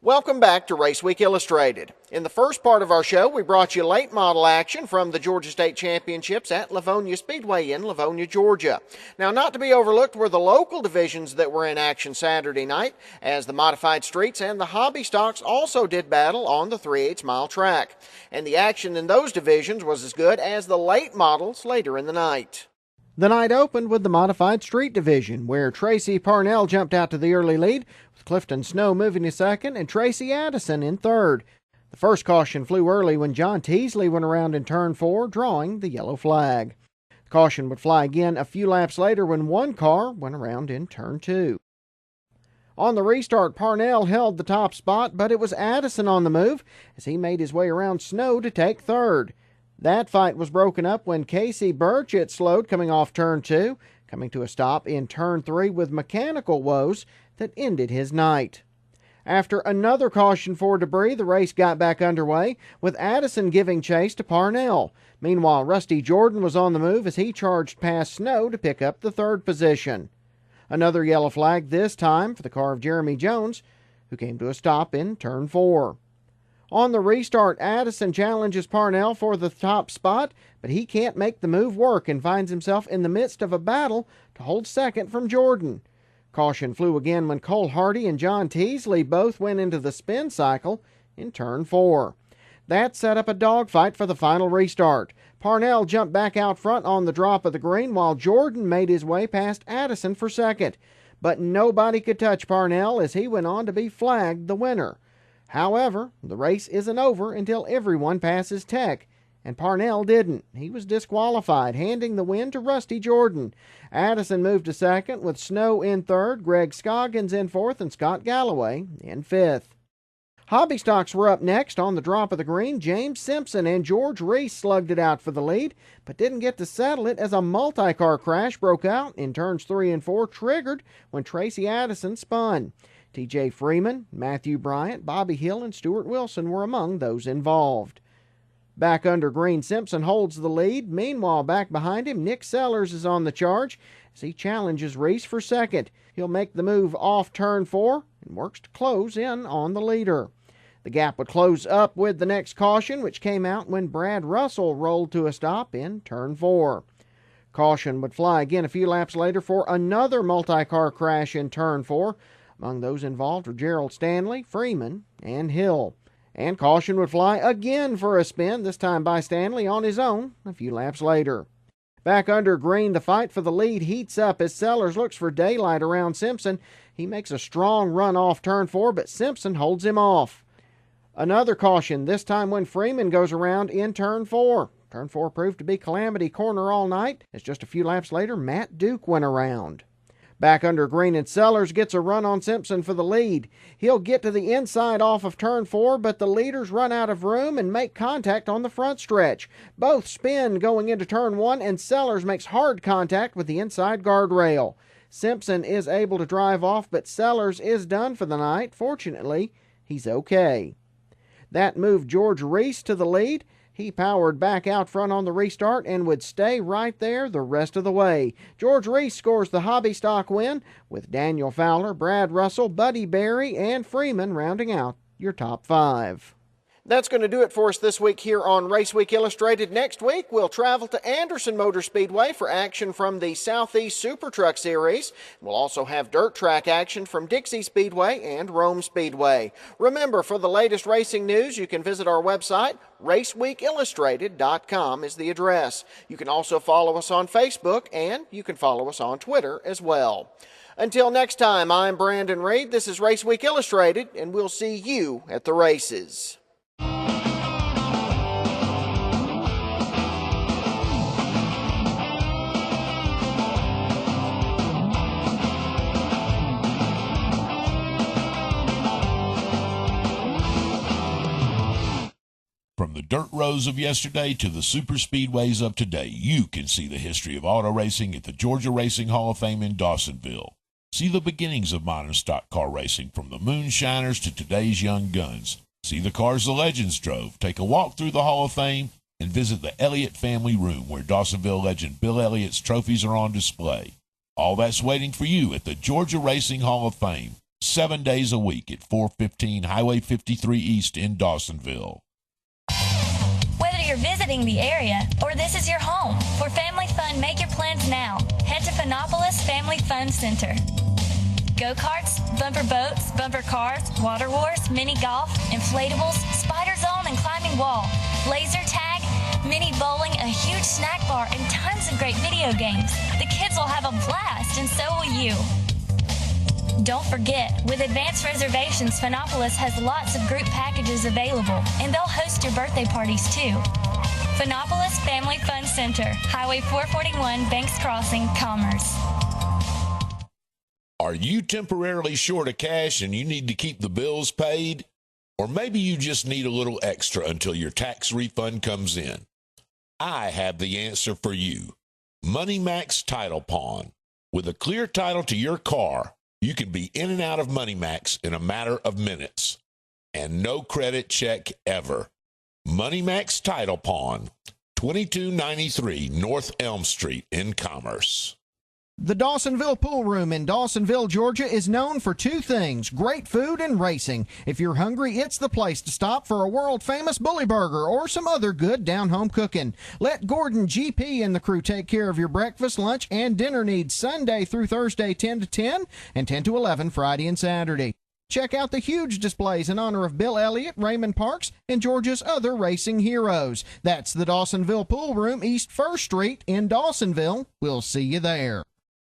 Welcome back to Raceweek Illustrated. In the first part of our show, we brought you late model action from the Georgia State Championships at Lavonia Speedway in Lavonia, Georgia. Now, not to be overlooked were the local divisions that were in action Saturday night, as the modified streets and the hobby stocks also did battle on the 3/8 mile track. And the action in those divisions was as good as the late models later in the night. The night opened with the modified street division, where Tracy Parnell jumped out to the early lead, with Clifton Snow moving to second and Tracy Addison in third. The first caution flew early when John Teasley went around in turn 4, drawing the yellow flag. The caution would fly again a few laps later when one car went around in turn 2. On the restart, Parnell held the top spot, but it was Addison on the move as he made his way around Snow to take third. That fight was broken up when Casey Burchett slowed coming off turn 2, coming to a stop in turn 3 with mechanical woes that ended his night. After another caution for debris, the race got back underway, with Addison giving chase to Parnell. Meanwhile, Rusty Jordan was on the move as he charged past Snow to pick up the third position. Another yellow flag, this time for the car of Jeremy Jones, who came to a stop in turn 4. On the restart, Addison challenges Parnell for the top spot, but he can't make the move work and finds himself in the midst of a battle to hold second from Jordan. Caution flew again when Cole Hardy and John Teasley both went into the spin cycle in turn 4. That set up a dogfight for the final restart. Parnell jumped back out front on the drop of the green while Jordan made his way past Addison for second. But nobody could touch Parnell as he went on to be flagged the winner. However, the race isn't over until everyone passes Tech, and Parnell didn't. He was disqualified, handing the win to Rusty Jordan. Addison moved to second, with Snow in third, Greg Scoggins in fourth, and Scott Galloway in fifth. Hobby stocks were up next. On the drop of the green, James Simpson and George Reese slugged it out for the lead, but didn't get to settle it as a multi-car crash broke out in turns 3 and 4, triggered when Tracy Addison spun. T.J. Freeman, Matthew Bryant, Bobby Hill, and Stuart Wilson were among those involved. Back under green, Simpson holds the lead. Meanwhile, back behind him, Nick Sellers is on the charge as he challenges Reese for second. He'll make the move off turn 4 and works to close in on the leader. The gap would close up with the next caution, which came out when Brad Russell rolled to a stop in turn 4. Caution would fly again a few laps later for another multi-car crash in turn 4. Among those involved were Gerald Stanley, Freeman, and Hill. And caution would fly again for a spin, this time by Stanley on his own a few laps later. Back under green, the fight for the lead heats up as Sellers looks for daylight around Simpson. He makes a strong run off turn 4, but Simpson holds him off. Another caution, this time when Freeman goes around in turn 4. Turn 4 proved to be Calamity Corner all night, as just a few laps later, Matt Duke went around. Back under green, and Sellers gets a run on Simpson for the lead. He'll get to the inside off of turn 4, but the leaders run out of room and make contact on the front stretch. Both spin going into turn 1, and Sellers makes hard contact with the inside guardrail. Simpson is able to drive off, but Sellers is done for the night. Fortunately, he's okay. That moved George Reese to the lead. He powered back out front on the restart and would stay right there the rest of the way. George Reese scores the hobby stock win, with Daniel Fowler, Brad Russell, Buddy Berry, and Freeman rounding out your top 5. That's going to do it for us this week here on Raceweek Illustrated. Next week, we'll travel to Anderson Motor Speedway for action from the Southeast Super Truck Series. We'll also have dirt track action from Dixie Speedway and Rome Speedway. Remember, for the latest racing news, you can visit our website. RaceweekIllustrated.com is the address. You can also follow us on Facebook, and you can follow us on Twitter as well. Until next time, I'm Brandon Reed. This is Raceweek Illustrated, and we'll see you at the races. From the dirt roads of yesterday to the super speedways of today, you can see the history of auto racing at the Georgia Racing Hall of Fame in Dawsonville. See the beginnings of modern stock car racing, from the moonshiners to today's young guns. See the cars the legends drove. Take a walk through the Hall of Fame and visit the Elliott Family Room, where Dawsonville legend Bill Elliott's trophies are on display. All that's waiting for you at the Georgia Racing Hall of Fame. 7 days a week at 415 Highway 53 East in Dawsonville. Whether you're visiting the area or this is your home, for family fun, make your plans now. Head to Phonopolis Family Fun Center. Go-karts, bumper boats, bumper cars, water wars, mini golf, inflatables, spider zone and climbing wall, laser tag, mini bowling, a huge snack bar, and tons of great video games. The kids will have a blast, and so will you. Don't forget, with advanced reservations, Phonopolis has lots of group packages available, and they'll host your birthday parties too. Phonopolis Family Fun Center, Highway 441, Banks Crossing, Commerce. Are you temporarily short of cash and you need to keep the bills paid? Or maybe you just need a little extra until your tax refund comes in. I have the answer for you. MoneyMax Title Pawn. With a clear title to your car, you can be in and out of MoneyMax in a matter of minutes. And no credit check ever. MoneyMax Title Pawn, 2293 North Elm Street in Commerce. The Dawsonville Pool Room in Dawsonville, Georgia is known for two things: great food and racing. If you're hungry, it's the place to stop for a world-famous bully burger or some other good down-home cooking. Let Gordon GP and the crew take care of your breakfast, lunch, and dinner needs Sunday through Thursday 10 to 10 and 10 to 11 Friday and Saturday. Check out the huge displays in honor of Bill Elliott, Raymond Parks, and Georgia's other racing heroes. That's the Dawsonville Pool Room, East 1st Street in Dawsonville. We'll see you there.